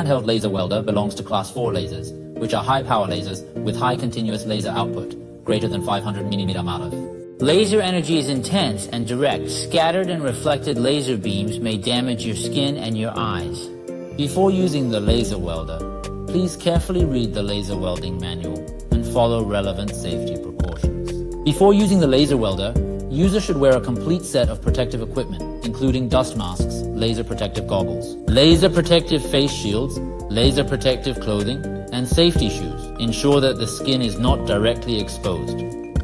handheld laser welder belongs to class 4 lasers, which are high power lasers with high continuous laser output, greater than 500 mm Marov. Laser energy is intense and direct. Scattered and reflected laser beams may damage your skin and your eyes. Before using the laser welder, please carefully read the laser welding manual and follow relevant safety precautions. Before using the laser welder, user should wear a complete set of protective equipment, including dust masks, laser protective goggles, laser protective face shields, laser protective clothing, and safety shoes. Ensure that the skin is not directly exposed.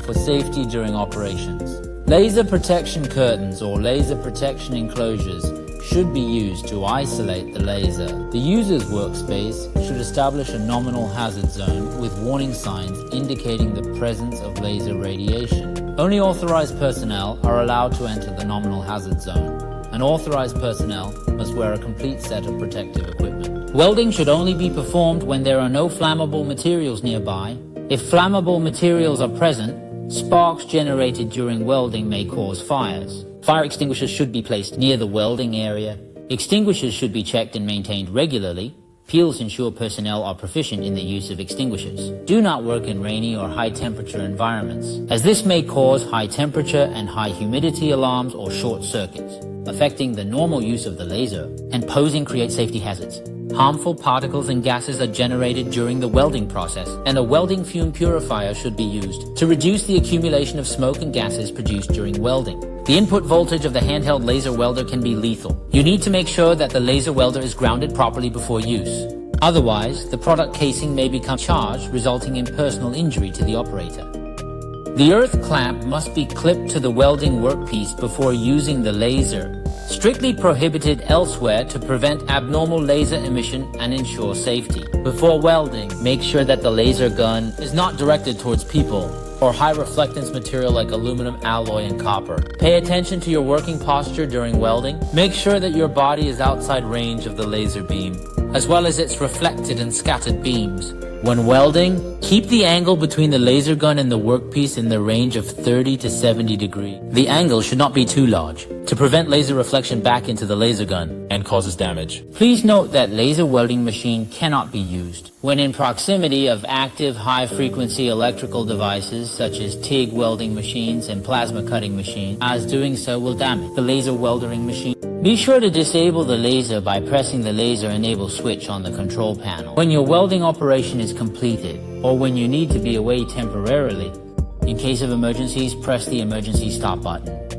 For safety during operations, laser protection curtains or laser protection enclosures should be used to isolate the laser. The user's workspace should establish a nominal hazard zone with warning signs indicating the presence of laser radiation. Only authorized personnel are allowed to enter the nominal hazard zone, and authorized personnel must wear a complete set of protective equipment. Welding should only be performed when there are no flammable materials nearby. If flammable materials are present, sparks generated during welding may cause fires. Fire extinguishers should be placed near the welding area. Extinguishers should be checked and maintained regularly. Peels ensure personnel are proficient in the use of extinguishers. Do not work in rainy or high temperature environments, as this may cause high temperature and high humidity alarms or short circuits, affecting the normal use of the laser, and posing create safety hazards. Harmful particles and gases are generated during the welding process, and a welding fume purifier should be used to reduce the accumulation of smoke and gases produced during welding. The input voltage of the handheld laser welder can be lethal. You need to make sure that the laser welder is grounded properly before use. Otherwise, the product casing may become charged, resulting in personal injury to the operator. The earth clamp must be clipped to the welding workpiece before using the laser. Strictly prohibited elsewhere to prevent abnormal laser emission and ensure safety. Before welding, make sure that the laser gun is not directed towards people or high reflectance material like aluminum alloy and copper. Pay attention to your working posture during welding. Make sure that your body is outside range of the laser beam, as well as its reflected and scattered beams. When welding, keep the angle between the laser gun and the workpiece in the range of 30 to 70 degrees. The angle should not be too large to prevent laser reflection back into the laser gun and causes damage. Please note that laser welding machine cannot be used when in proximity of active high-frequency electrical devices such as TIG welding machines and plasma cutting machines, as doing so will damage the laser welding machine. Be sure to disable the laser by pressing the laser enable switch on the control panel. When your welding operation is completed, or when you need to be away temporarily, in case of emergencies, press the emergency stop button.